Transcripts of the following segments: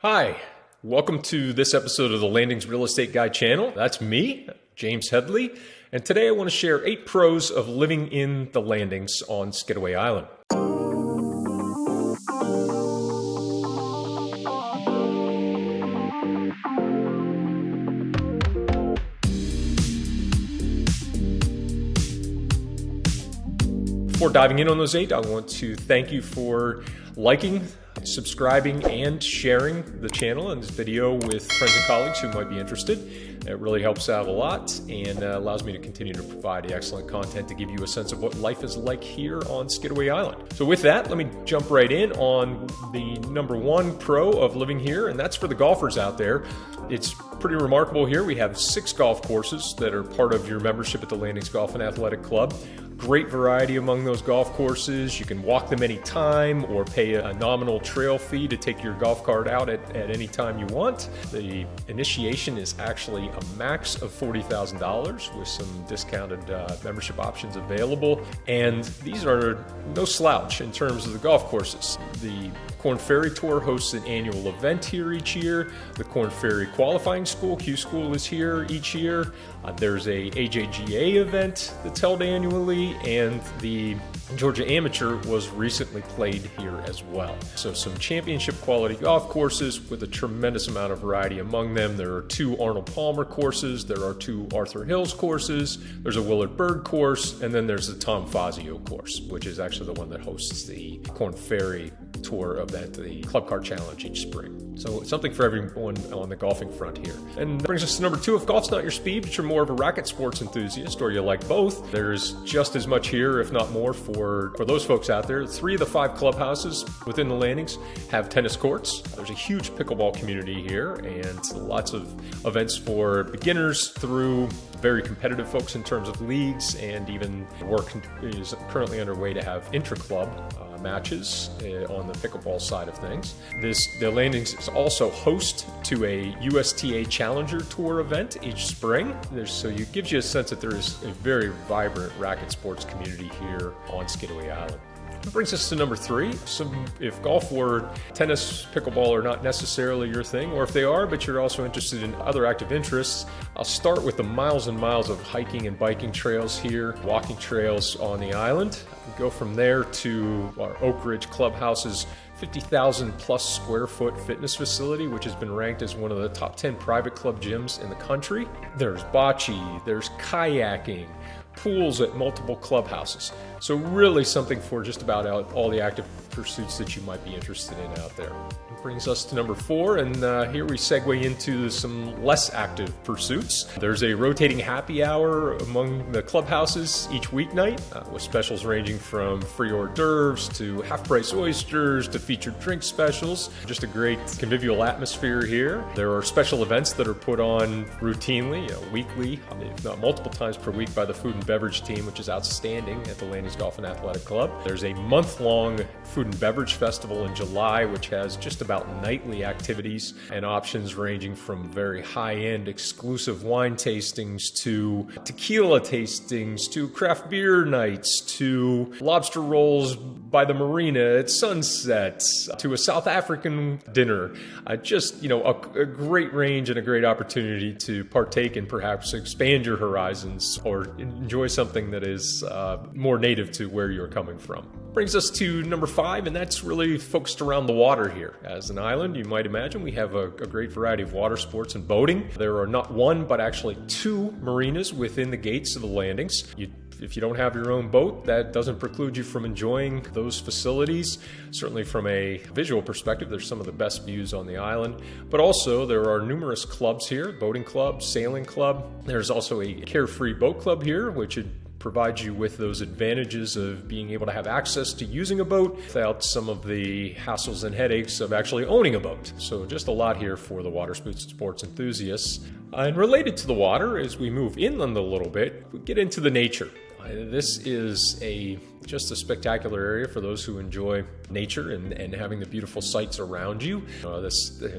Hi, welcome to this episode of the Landings Real Estate Guy channel. That's me, James Headley, and today I want to share 8 pros of living in the Landings on Skidaway Island. Before diving in on those 8, I want to thank you for liking, subscribing, and sharing the channel and this video with friends and colleagues who might be interested. It really helps out a lot and allows me to continue to provide excellent content to give you a sense of what life is like here on Skidaway Island. So with that, let me jump right in on the number 1 pro of living here, and that's for the golfers out there. It's pretty remarkable here. We have 6 golf courses that are part of your membership at the Landings Golf and Athletic Club. Great variety among those golf courses. You can walk them anytime or pay a nominal trail fee to take your golf cart out at any time you want. The initiation is actually a max of $40,000 with some discounted membership options available. And these are no slouch in terms of the golf courses. The Korn Ferry Tour hosts an annual event here each year. The Korn Ferry Qualifying School, Q School, is here each year. There's a AJGA event that's held annually, and the Georgia Amateur was recently played here as well. So some championship quality golf courses with a tremendous amount of variety among them. There are 2 Arnold Palmer courses, there are 2 Arthur Hills courses, there's a Willard Bird course, and then there's the Tom Fazio course, which is actually the one that hosts the Korn Ferry Tour event, the Club Car Challenge each spring. So it's something for everyone on the golfing front here. And that brings us to number 2. If golf's not your speed, but you're more of a racket sports enthusiast, or you like both, there's just as much here, if not more, for those folks out there. 3 of the 5 clubhouses within the Landings have tennis courts. There's a huge pickleball community here, and lots of events for beginners through very competitive folks in terms of leagues, and even work is currently underway to have intra-club matches on the pickleball side of things. The Landings is also host to a USTA Challenger Tour event each spring. So it gives you a sense that there is a very vibrant racket sports community here on Skidaway Island. That brings us to number 3. If golf or tennis, pickleball are not necessarily your thing, or if they are, but you're also interested in other active interests, I'll start with the miles and miles of hiking and biking trails here, walking trails on the island. Go from there to our Oak Ridge Clubhouse's 50,000 plus square foot fitness facility, which has been ranked as one of the top 10 private club gyms in the country. There's bocce, there's kayaking, pools at multiple clubhouses. So really something for just about all the active pursuits that you might be interested in out there. It brings us to number 4, and here we segue into some less active pursuits. There's a rotating happy hour among the clubhouses each weeknight, with specials ranging from free hors d'oeuvres to half-price oysters to featured drink specials. Just a great convivial atmosphere here. There are special events that are put on routinely, weekly, if not multiple times per week, by the food and beverage team, which is outstanding at the Landings Golf and Athletic Club. There's a month-long food and beverage festival in July, which has just about nightly activities and options ranging from very high-end exclusive wine tastings to tequila tastings to craft beer nights to lobster rolls by the marina at sunset to a South African dinner. Just, a great range and a great opportunity to partake and perhaps expand your horizons or enjoy something that is more native to where you're coming from. Brings us to number 5, and that's really focused around the water here. As an island, you might imagine, we have a great variety of water sports and boating. There are not 1, but actually 2 marinas within the gates of the Landings. If you don't have your own boat, that doesn't preclude you from enjoying those facilities. Certainly from a visual perspective, there's some of the best views on the island. But also, there are numerous clubs here, boating club, sailing club. There's also a carefree boat club here, which provides you with those advantages of being able to have access to using a boat without some of the hassles and headaches of actually owning a boat. So just a lot here for the water sports enthusiasts. And related to the water, as we move inland a little bit, we get into the nature. This is just a spectacular area for those who enjoy nature and having the beautiful sights around you.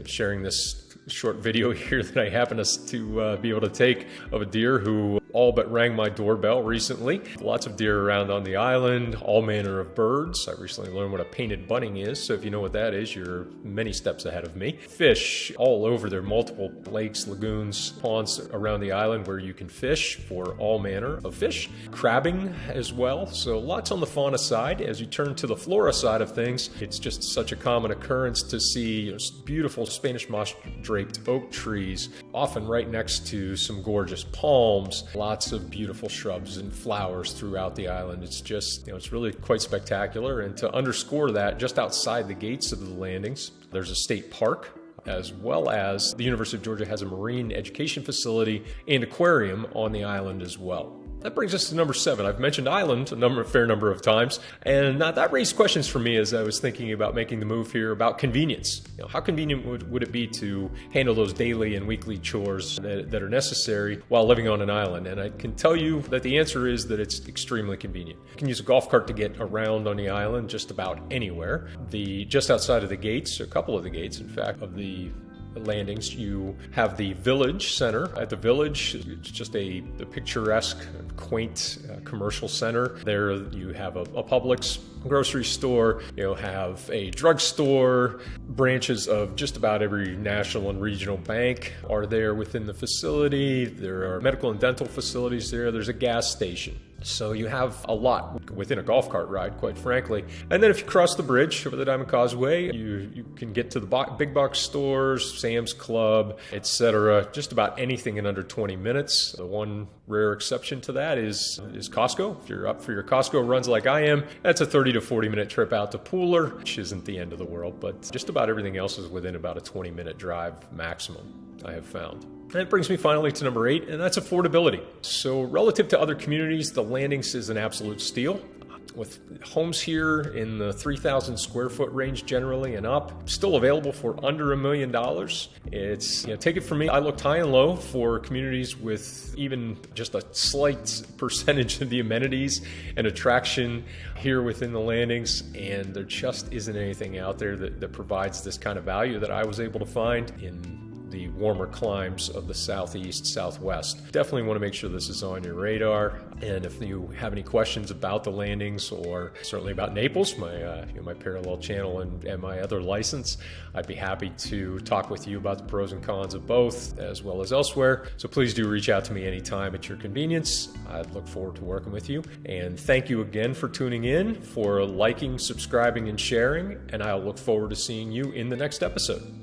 Sharing this short video here that I happen to be able to take of a deer who all but rang my doorbell recently. Lots of deer around on the island, all manner of birds. I recently learned what a painted bunting is, so if you know what that is, you're many steps ahead of me. Fish all over. There are multiple lakes, lagoons, ponds around the island where you can fish for all manner of fish. Crabbing as well, so lots on the fauna side. As you turn to the flora side of things, it's just such a common occurrence to see beautiful Spanish moss draped oak trees, often right next to some gorgeous palms, lots of beautiful shrubs and flowers throughout the island. It's just, it's really quite spectacular. And to underscore that, just outside the gates of the landings, there's a state park, as well as the University of Georgia has a marine education facility and aquarium on the island as well. That brings us to number 7. I've mentioned island a fair number of times, and that raised questions for me as I was thinking about making the move here about convenience. How convenient would it be to handle those daily and weekly chores that are necessary while living on an island? And I can tell you that the answer is that it's extremely convenient. You can use a golf cart to get around on the island just about anywhere. Just outside of the gates, a couple of the gates, in fact, of the landings, you have the village center. At the village, it's just a picturesque, quaint commercial center. There you have a Publix grocery store, have a drugstore, branches of just about every national and regional bank are there within the facility. There are medical and dental facilities there. There's a gas station. So you have a lot within a golf cart ride, quite frankly. And then if you cross the bridge over the Diamond Causeway, you can get to the big box stores, Sam's Club, etc. Just about anything in under 20 minutes. The one rare exception to that is Costco. If you're up for your Costco runs like I am, that's a 30 to 40 minute trip out to Pooler, which isn't the end of the world, but just about everything else is within about a 20-minute drive maximum, I have found. And that brings me finally to number 8, and that's affordability. So relative to other communities, the landings is an absolute steal. With homes here in the 3,000 square foot range generally and up, still available for under $1 million. It's, take it from me, I looked high and low for communities with even just a slight percentage of the amenities and attraction here within the landings, and there just isn't anything out there that provides this kind of value that I was able to find in the warmer climes of the southeast, southwest. Definitely want to make sure this is on your radar. And if you have any questions about the landings or certainly about Naples, my parallel channel and my other license, I'd be happy to talk with you about the pros and cons of both as well as elsewhere. So please do reach out to me anytime at your convenience. I'd look forward to working with you. And thank you again for tuning in, for liking, subscribing, and sharing. And I'll look forward to seeing you in the next episode.